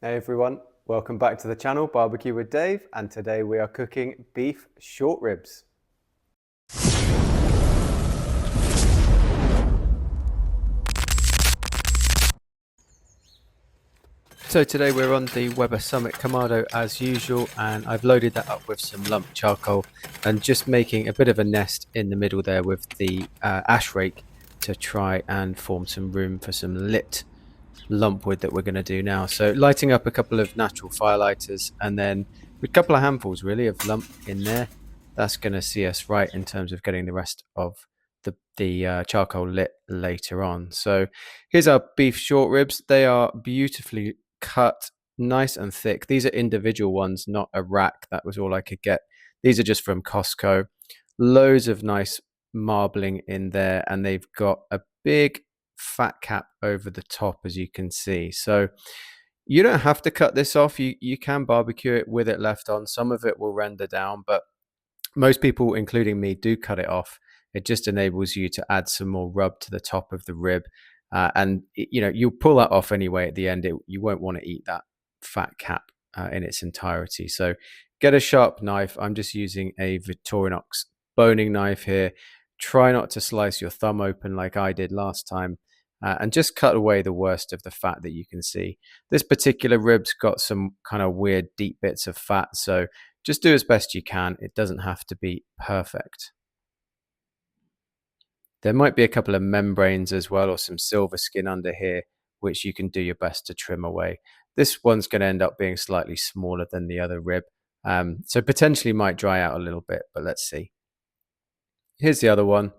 Hey everyone, welcome back to the channel Barbecue with Dave, and today we are cooking beef short ribs. So today we're on the Weber Summit Kamado as usual, and I've loaded that up with some lump charcoal and just making a bit of a nest in the middle there with the ash rake to try and form some room for some lit lump wood that we're going to do now. So lighting up a couple of natural firelighters and then with a couple of handfuls really of lump in there. That's going to see us right in terms of getting the rest of the charcoal lit later on. So here's our beef short ribs. They are beautifully cut, nice and thick. These are individual ones, not a rack. That was all I could get. These are just from Costco. Loads of nice marbling in there, and they've got a big fat cap over the top, as you can see. So you don't have to cut this off. You can barbecue it with it left on. Some of it will render down, but most people, including me, do cut it off. It just enables you to add some more rub to the top of the rib, and you'll pull that off anyway at the end. You won't want to eat that fat cap in its entirety. So get a sharp knife. I'm just using a Victorinox boning knife here. Try not to slice your thumb open like I did last time, and just cut away the worst of the fat that you can see. This particular rib's got some kind of weird deep bits of fat, so just do as best you can. It doesn't have to be perfect. There might be a couple of membranes as well, or some silver skin under here, which you can do your best to trim away. This one's going to end up being slightly smaller than the other rib, so potentially might dry out a little bit, but let's see. Here's the other one,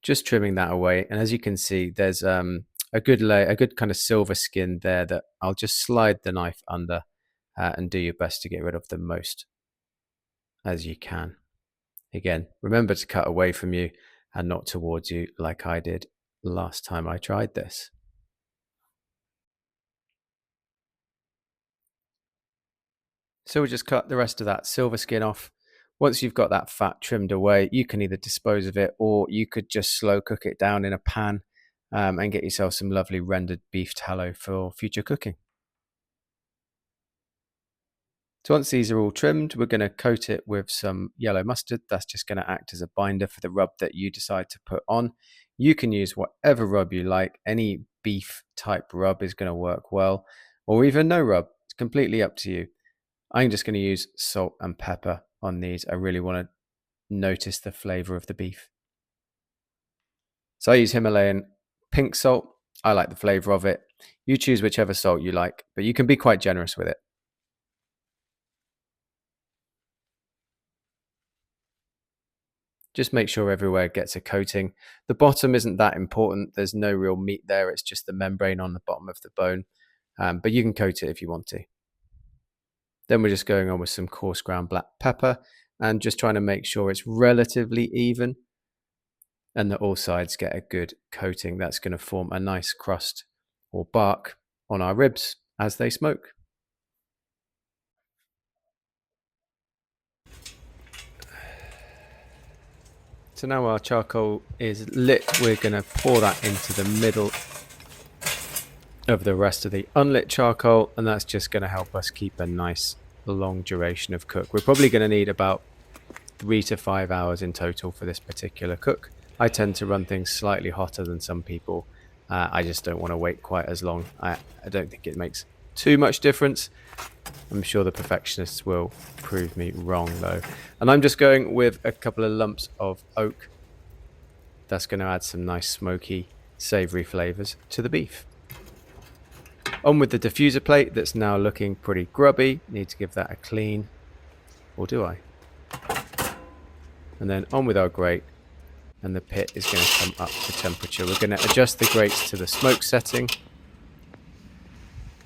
just trimming that away, and as you can see, there's a good kind of silver skin there that I'll just slide the knife under and do your best to get rid of the most as you can. Again, remember to cut away from you and not towards you like I did last time I tried this. So we'll just cut the rest of that silver skin off. Once you've got that fat trimmed away, you can either dispose of it, or you could just slow cook it down in a pan and get yourself some lovely rendered beef tallow for future cooking. So once these are all trimmed, we're going to coat it with some yellow mustard. That's just going to act as a binder for the rub that you decide to put on. You can use whatever rub you like. Any beef type rub is going to work well, or even no rub. It's completely up to you. I'm just going to use salt and pepper on these. I really want to notice the flavor of the beef. So I use Himalayan pink salt. I like the flavor of it. You choose whichever salt you like, but you can be quite generous with it. Just make sure everywhere gets a coating. The bottom isn't that important. There's no real meat there. It's just the membrane on the bottom of the bone. But you can coat it if you want to. Then we're just going on with some coarse ground black pepper and just trying to make sure it's relatively even and that all sides get a good coating. That's going to form a nice crust or bark on our ribs as they smoke. So now our charcoal is lit, we're going to pour that into the middle of the rest of the unlit charcoal, and that's just going to help us keep a nice long duration of cook. We're probably going to need about 3 to 5 hours in total for this particular cook. I tend to run things slightly hotter than some people. I just don't want to wait quite as long. I don't think it makes too much difference. I'm sure the perfectionists will prove me wrong though. And I'm just going with a couple of lumps of oak. That's going to add some nice smoky, savory flavors to the beef. On with the diffuser plate that's now looking pretty grubby. Need to give that a clean, or do I? And then on with our grate, and the pit is going to come up to temperature. We're going to adjust the grates to the smoke setting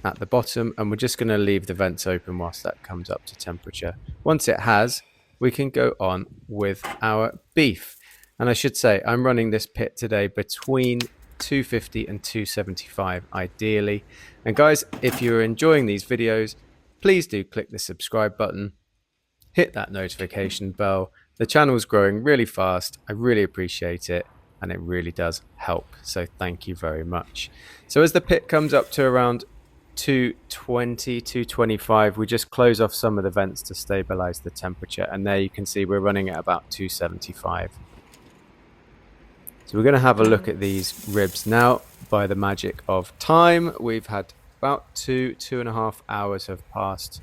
at the bottom, and we're just going to leave the vents open whilst that comes up to temperature. Once it has, we can go on with our beef. And I should say, I'm running this pit today between 250 and 275 ideally. And guys, if you're enjoying these videos, please do click the subscribe button, hit that notification bell. The channel's growing really fast. I really appreciate it, and it really does help. So thank you very much. So as the pit comes up to around 220, 225. We just close off some of the vents to stabilize the temperature, and there you can see we're running at about 275. So we're going to have a look at these ribs now. By the magic of time, we've had about 2.5 hours have passed,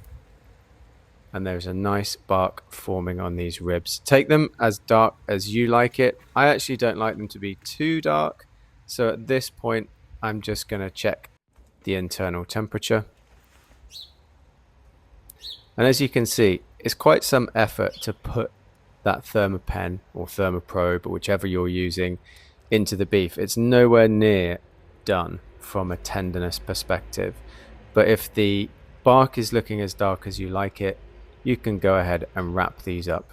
and there's a nice bark forming on these ribs. Take them as dark as you like it. I actually don't like them to be too dark, so at this point I'm just going to check the internal temperature. And as you can see, it's quite some effort to put that thermopen or thermoprobe, or whichever you're using, into the beef. It's nowhere near done from a tenderness perspective, but if the bark is looking as dark as you like it, you can go ahead and wrap these up.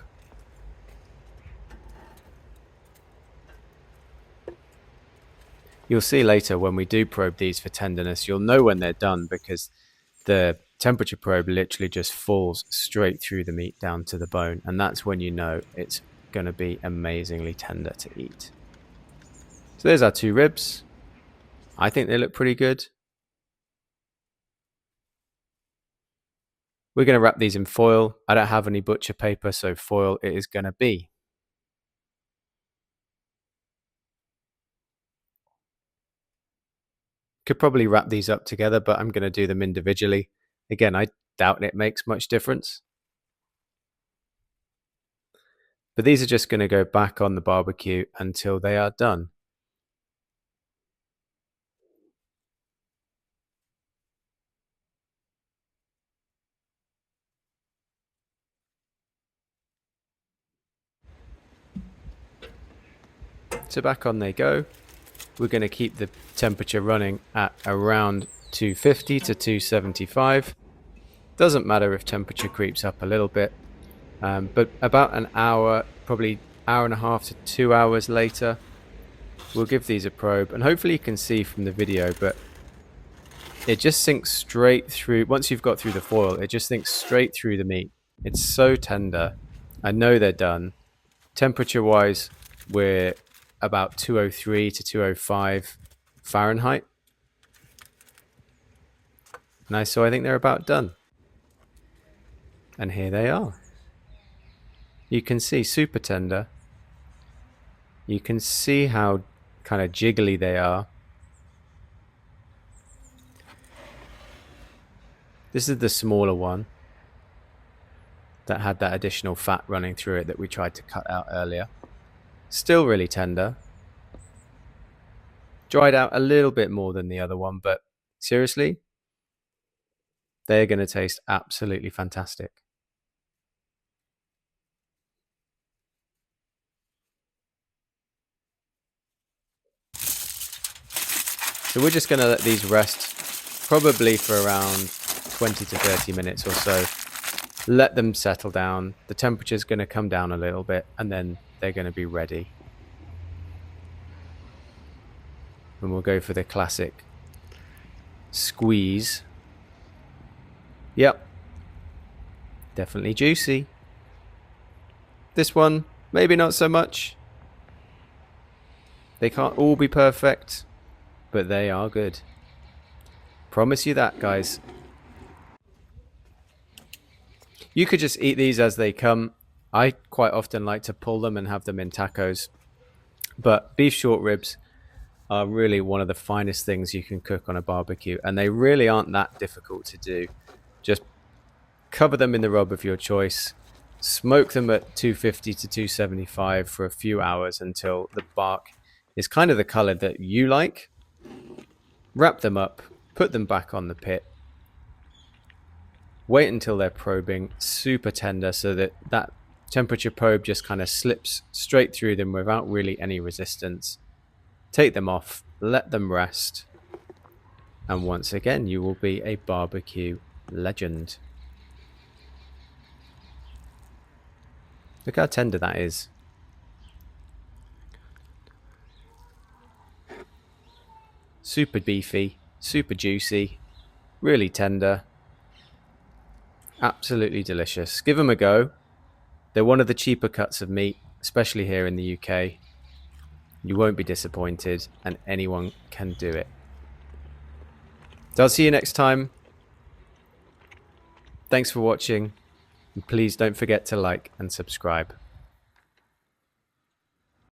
You'll see later when we do probe these for tenderness, you'll know when they're done because the temperature probe literally just falls straight through the meat down to the bone, and that's when you know it's going to be amazingly tender to eat. So there's our 2 ribs. I think they look pretty good. We're going to wrap these in foil. I don't have any butcher paper, so foil it is going to be. Could probably wrap these up together, but I'm going to do them individually. Again, I doubt it makes much difference. But these are just going to go back on the barbecue until they are done. So back on they go. We're going to keep the temperature running at around 250 to 275. Doesn't matter if temperature creeps up a little bit, but about an hour, probably hour and a half to 2 hours later, we'll give these a probe, and hopefully you can see from the video, but it just sinks straight through. Once you've got through the foil, it just sinks straight through the meat. It's so tender. I know they're done. Temperature wise, we're about 203 to 205 Fahrenheit. Nice, so I think they're about done. And here they are. You can see super tender. You can see how kind of jiggly they are. This is the smaller one that had that additional fat running through it that we tried to cut out earlier. Still really tender. Dried out a little bit more than the other one, but seriously, they're going to taste absolutely fantastic. So we're just going to let these rest probably for around 20 to 30 minutes or so. Let them settle down. The temperature's going to come down a little bit, and then they're going to be ready. And we'll go for the classic squeeze. Yep. Definitely juicy. This one, maybe not so much. They can't all be perfect, but they are good. Promise you that, guys. You could just eat these as they come. I quite often like to pull them and have them in tacos. But beef short ribs are really one of the finest things you can cook on a barbecue, and they really aren't that difficult to do. Just cover them in the rub of your choice, smoke them at 250 to 275 for a few hours until the bark is kind of the color that you like. Wrap them up, put them back on the pit. Wait until they're probing super tender so that that temperature probe just kind of slips straight through them without really any resistance. Take them off, let them rest, and once again you will be a barbecue legend. Look how tender that is. Super beefy, super juicy, really tender. Absolutely delicious. Give them a go. They're one of the cheaper cuts of meat, especially here in the UK. You won't be disappointed, and anyone can do it. So I'll see you next time. Thanks for watching. And please don't forget to like and subscribe.